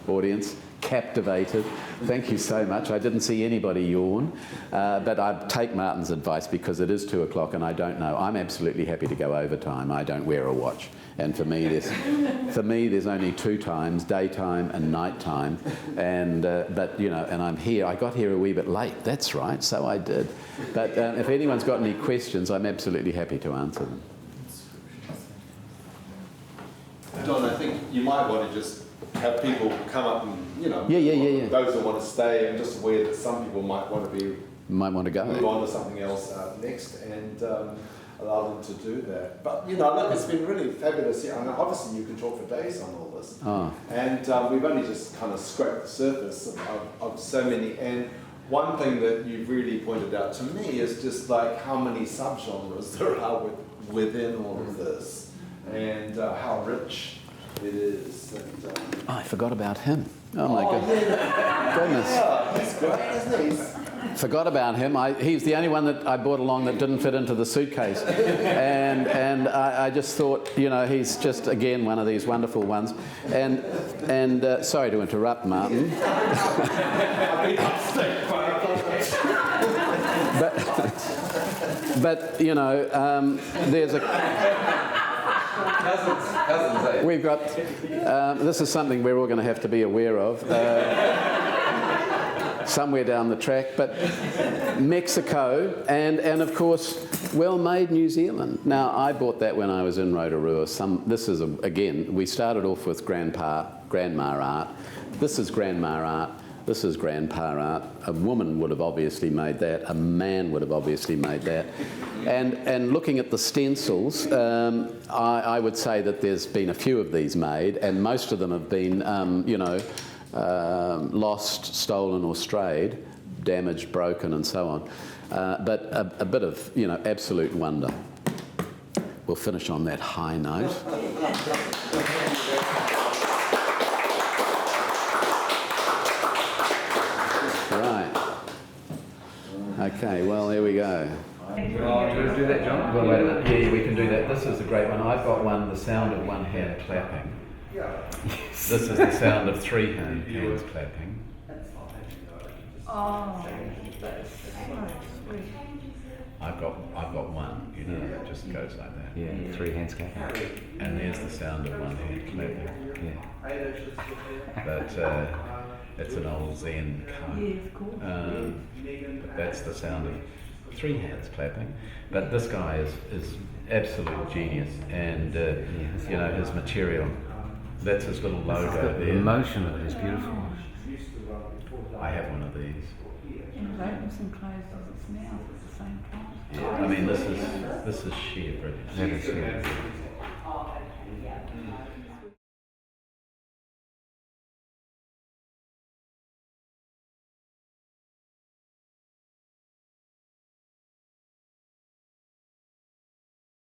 audience. Captivated. Thank you so much. I didn't see anybody yawn, but I'd take Martin's advice because it is 2 o'clock and I don't know. I'm absolutely happy to go overtime. I don't wear a watch, and for me there's only 2 times: daytime and nighttime. And but you know, and I'm here. I got here a wee bit late. That's right. So I did. But if anyone's got any questions, I'm absolutely happy to answer them. Don, I think you might want to just have people come up and, you know, Yeah. those who want to stay, and just aware that some people might want to go. move on to something else next, and allow them to do that. But, you know, look, it's been really fabulous. Yeah, I mean, obviously you can talk for days on all this. Oh. And we've only just kind of scraped the surface of so many. And one thing that you've really pointed out to me is just like how many subgenres there are within all of this, and how rich it is. And, I forgot about him. Oh my goodness. yeah, he's great, isn't he? Forgot about him. He's the only one that I brought along that didn't fit into the suitcase. And I just thought, you know, he's just, again, one of these wonderful ones. And sorry to interrupt, Martin. but you know, there's a... Cousins, eh? We've got, this is something we're all going to have to be aware of somewhere down the track, but Mexico and of course, well-made New Zealand. Now, I bought that when I was in Rotorua. This is, again, we started off with Grandma art. This is Grandma art. This is Grandpa art. A woman would have obviously made that. A man would have obviously made that. And looking at the stencils, I would say that there's been a few of these made, and most of them have been, lost, stolen or strayed, damaged, broken and so on. But a bit of, you know, absolute wonder. We'll finish on that high note. Okay, well, there we go. Oh, do you want to do that, John? Well, wait a minute. Yeah, we can do that. This is a great one. I've got one, the sound of one hand clapping. This is the sound of 3 hands clapping. Oh, that's so sweet. I've got one, you know, that just goes like that. Yeah, 3 hands clapping. And there's the sound of one hand clapping. Yeah. But It's an old Zen cone. Yeah, of course. But that's the sound of 3 hands clapping. But this guy is absolute genius, and you know, his material. That's his little logo The there. emotion of it is beautiful. I have one of these. And it opens and closes its mouth at the same time. Yeah, I mean, this is sheer brilliance. That is, yeah.